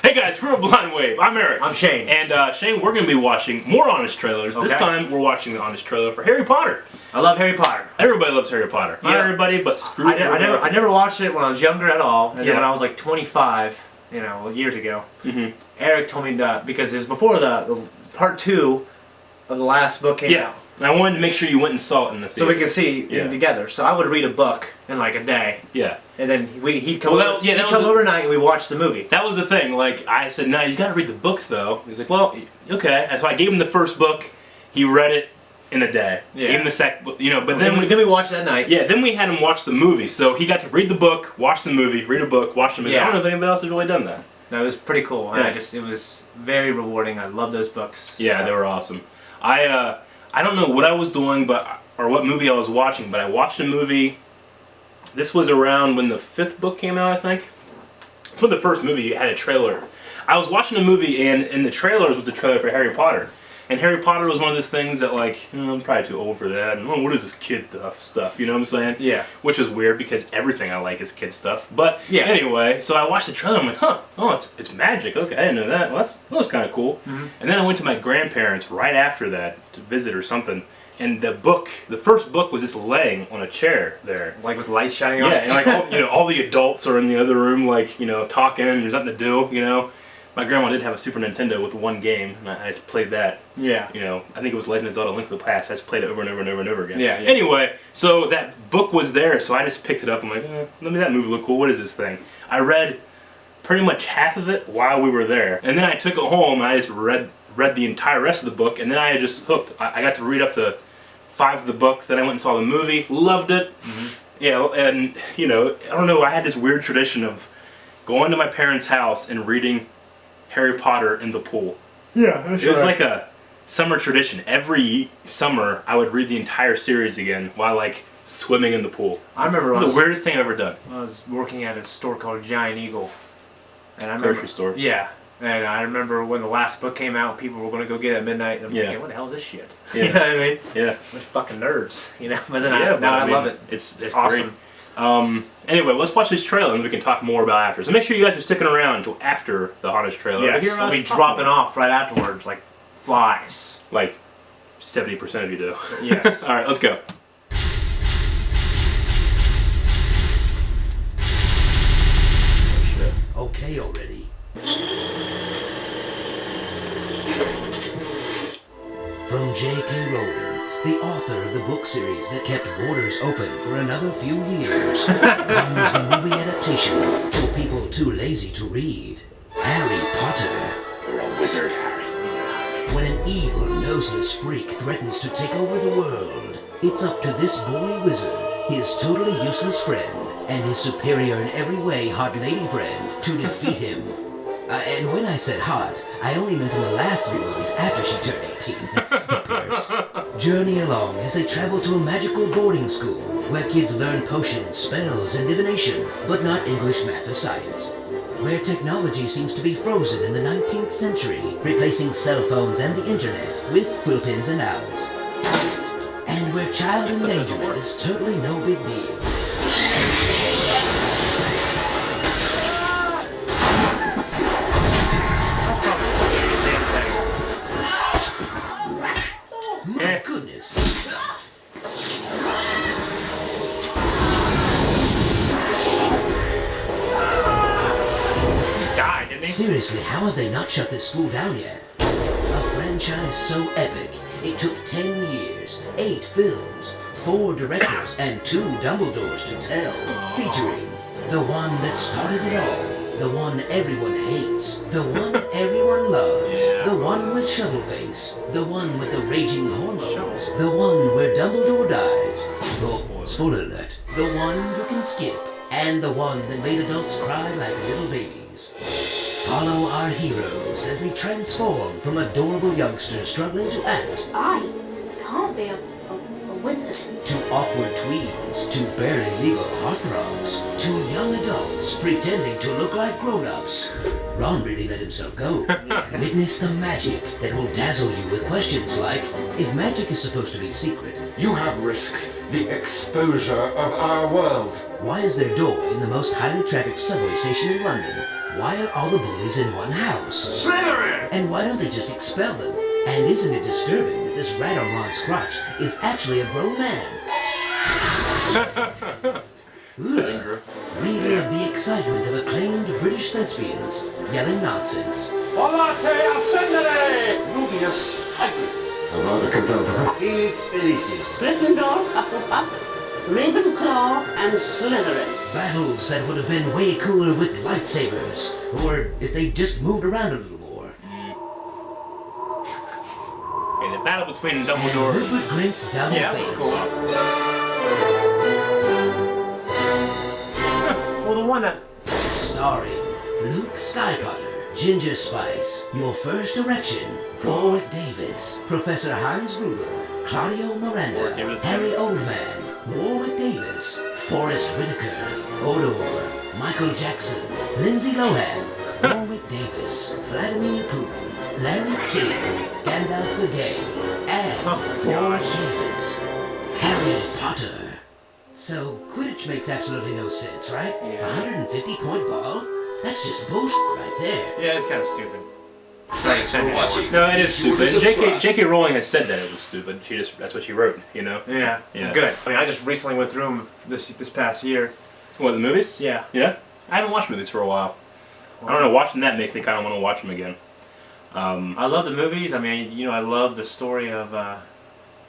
Hey guys, we're a Blind Wave. I'm Eric. I'm Shane. And Shane, we're going to be watching more Honest trailers. Okay. This time, we're watching the Honest trailer for Harry Potter. I love Harry Potter. Everybody loves Harry Potter. Not everybody, but screw I never watched it when I was younger at all. And Yeah. then when I was like 25, years ago, Mm-hmm. Eric told me that because it was before the part 2 of the last book came out. And I wanted to make sure you went and saw it in the theater. So we could see it together. So I would read a book in like a day. Yeah. And then he'd come over overnight and we watched the movie. That was the thing. Like, I said, no, you got to read the books, though. He's like, well, okay. And so I gave him the first book. He read it in a day. Yeah. Gave him the second book, but then we watched that night. Yeah, then we had him watch the movie. So he got to read the book, watch the movie, read a book, watch the movie. Yeah. I don't know if anybody else has really done that. No, it was pretty cool. Yeah. And it was very rewarding. I love those books. Yeah, they were awesome. I don't know what I was doing, or what movie I was watching, but I watched a movie. This was around when the 5th book came out, I think. It's when the first movie had a trailer. I was watching a movie, and in the trailers was a trailer for Harry Potter. And Harry Potter was one of those things that, like, I'm probably too old for that. And, what is this kid stuff? You know what I'm saying? Yeah. Which is weird because everything I like is kid stuff. But yeah. Anyway, so I watched the trailer. I'm like, it's magic. Okay, I didn't know that. Well, that was kind of cool. Mm-hmm. And then I went to my grandparents right after that to visit or something. And the first book was just laying on a chair there. Like with lights shining on? Yeah, and like all the adults are in the other room, like, talking, and there's nothing to do, My grandma did have a Super Nintendo with one game, and I just played that. Yeah. I think it was Legend of Zelda: Link to the Past. I just played it over and over and over and over again. Yeah. Anyway, so that book was there, so I just picked it up. I'm like, that movie look cool. What is this thing? I read pretty much half of it while we were there, and then I took it home, and I just read the entire rest of the book, and then I just hooked. I got to read up to 5 of the books. Then I went and saw the movie. Loved it. Mm-hmm. Yeah, and I don't know. I had this weird tradition of going to my parents' house and reading Harry Potter in the pool. Yeah, that's It was like a summer tradition. Every summer, I would read the entire series again while, like, swimming in the pool. I remember It was the weirdest thing I've ever done. I was working at a store called Giant Eagle. And I Grocery store. Yeah. And I remember when the last book came out, people were going to go get it at midnight. And I'm thinking, what the hell is this shit? Yeah. You know what I mean? Yeah. We're fucking nerds, But then I love it. It's awesome. Great. Anyway, let's watch this trailer and we can talk more about after. So make sure you guys are sticking around until after the Honest trailer. Yes, we'll be dropping off right afterwards like flies. Like 70% of you do. Yes. All right, let's go. Okay already. From J.K. Rowling, the author of the book series that kept borders open for another few years, comes the movie adaptation for people too lazy to read. Harry Potter. You're a wizard, Harry. When an evil, noseless freak threatens to take over the world, it's up to this boy wizard, his totally useless friend, and his superior in every way hot lady friend to defeat him. And when I said hot, I only meant in the last 3 movies after she turned 18. Perks. Journey along as they travel to a magical boarding school where kids learn potions, spells, and divination, but not English, math, or science. Where technology seems to be frozen in the 19th century, replacing cell phones and the internet with quill pens and owls. And where child endangerment is totally no big deal. My goodness. He died, didn't he? Seriously, how have they not shut this school down yet? A franchise so epic, it took 10 years, 8 films, 4 directors, and 2 Dumbledores to tell. Featuring the one that started it all, the one everyone hates, the one everyone loves, the one with shovel face, the one with the raging hormones, the one where Dumbledore dies, spoiler alert, the one who can skip, and the one that made adults cry like little babies. Follow our heroes as they transform from adorable youngsters struggling to act I can't be a wizard. to awkward tweens, to barely legal heartthrobs, to young adults pretending to look like grown-ups. Ron really let himself go. Witness the magic that will dazzle you with questions like, if magic is supposed to be secret, You have risked the exposure of our world. why is there a door in the most highly trafficked subway station in London? Why are all the bullies in one house? Slytherin! And why don't they just expel them? And isn't it disturbing that this rat on Ron's crotch is actually a grown man? Ugh. Relive the excitement of acclaimed British thespians yelling nonsense. Rubius Hagrid. Avada Kedavra. Felix Felicis. Gryffindor, Hufflepuff, Ravenclaw, and Slytherin. Battles that would have been way cooler with lightsabers, or if they just moved around a little more. Okay, the battle between Dumbledore and... Rupert Grint's down Yeah, face. that's cool. Well, the one that... Starring Luke Skypotter, Ginger Spice, Your First Erection, Warwick Davis, Professor Hans Gruber, Claudio Miranda, Warwick Davis. Harry Oldman, Warwick Davis, Forrest Whitaker, Odor, Michael Jackson, Lindsay Lohan, Warwick Davis, Vladimir Putin, Larry King, Gandalf the Gay, and Warwick Davis, Harry Potter. So, Quidditch makes absolutely no sense, right? Yeah. 150-point ball? That's just bullshit right there. Yeah, it's kind of stupid. Thanks for watching. No, it is Be sure to stupid. subscribe. J.K. Rowling has said that it was stupid. That's what she wrote, you know? Yeah, Yeah. good. I mean, I just recently went through them this past year. What, the movies? Yeah. Yeah? I haven't watched movies for a while. I don't know, watching that makes me kind of want to watch them again. I love the movies. I mean, you know, I love the story of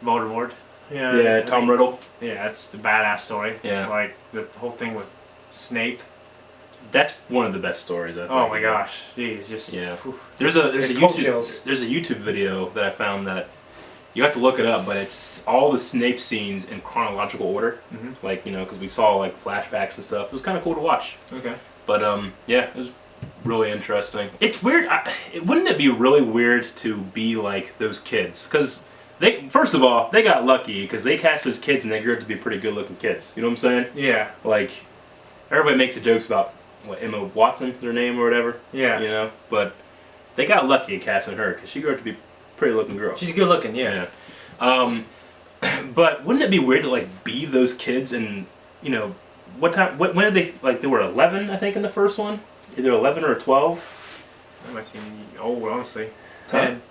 Voldemort. Yeah, Tom Riddle. Yeah, it's a badass story. Yeah. Like the whole thing with Snape. That's one of the best stories, I think. Oh my gosh, jeez, just Yeah. whew. There's a It's cold chills. YouTube video that I found that you have to look it up, but it's all the Snape scenes in chronological order. Mhm. Like, you know, because we saw like flashbacks and stuff. It was kind of cool to watch. Okay. But yeah, it was really interesting. It's weird. Wouldn't it be really weird to be like those kids? Because first of all, they got lucky because they cast those kids and they grew up to be pretty good-looking kids. You know what I'm saying? Yeah. Like, everybody makes the jokes about what, Emma Watson, their name or whatever. Yeah. You know, but they got lucky in casting her because she grew up to be a pretty-looking girl. She's good looking. Yeah. But wouldn't it be weird to like be those kids and, you know, what time? When did they like? They were 11, I think, in the first one. Either 11 or 12. That might seem old, honestly. Huh? 10.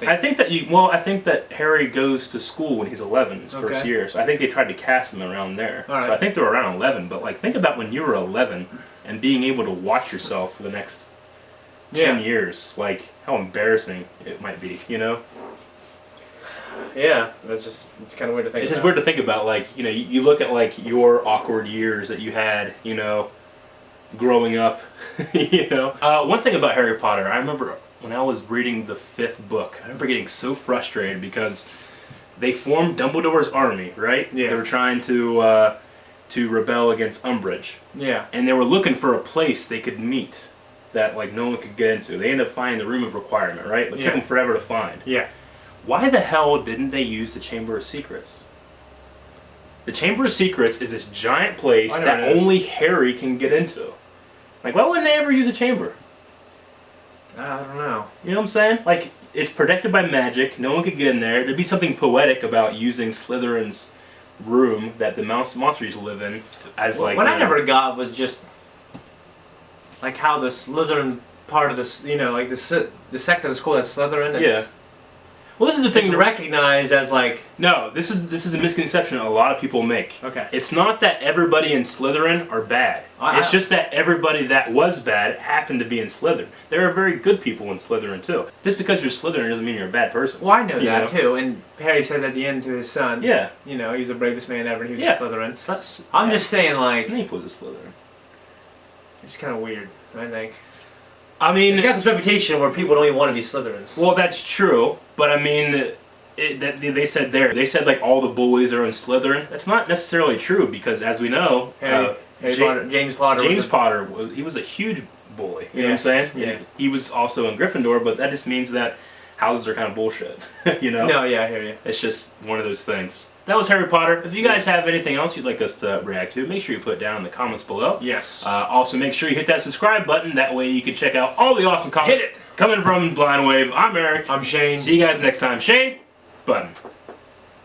I think that Harry goes to school when he's 11, his first Okay. year. So I think they tried to cast him around there. All right. So I think they were around 11. But like, think about when you were 11 and being able to watch yourself for the next 10 years. Like how embarrassing it might be, you know? Yeah, it's kind of weird to think It's just about. weird to think about. Like, you know, you look at like your awkward years that you had, you know, growing up. You know, one thing about Harry Potter, I remember when I was reading the 5th book, I remember getting so frustrated because they formed Dumbledore's army, right? Yeah. They were trying to rebel against Umbridge, Yeah. and they were looking for a place they could meet that like no one could get into. They ended up finding the Room of Requirement, right? But it took Yeah. them forever to find. Yeah. Why the hell didn't they use the Chamber of Secrets? The Chamber of Secrets is this giant place I know that it is. only Harry can get into. Like, why wouldn't they ever use a chamber? I don't know. You know what I'm saying? Like, it's protected by magic. No one could get in there. There'd be something poetic about using Slytherin's room that the monster used to live in as like. What I you know- never got was just like how the Slytherin part of this, you know, like the sect of the school that's Slytherin. Yeah. Well, this is the thing It's to recognized as like. No, this is a misconception a lot of people make. Okay. It's not that everybody in Slytherin are bad. It's just that everybody that was bad happened to be in Slytherin. There are very good people in Slytherin too. Just because you're Slytherin doesn't mean you're a bad person. Well, I know You that know? too, and Harry says at the end to his son. Yeah. You know, he's the bravest man ever. He was Yeah. a Slytherin. It's not, I'm just saying, like, Snape was a Slytherin. it's kind of weird. I think. I mean, He's got this reputation where people don't even want to be Slytherins. well, that's true, but I mean, they said like all the bullies are in Slytherin. That's not necessarily true because, as we know, James Potter. James Potter was a huge bully. You know what I'm saying? Yeah. He was also in Gryffindor, but that just means that houses are kind of bullshit. You know? No, yeah, I hear you. It's just one of those things. That was Harry Potter. If you guys have anything else you'd like us to react to, make sure you put it down in the comments below. Yes. Also, make sure you hit that subscribe button. That way you can check out all the awesome comments. Hit it! Coming from Blind Wave, I'm Eric. I'm Shane. See you guys next time. Shane, button.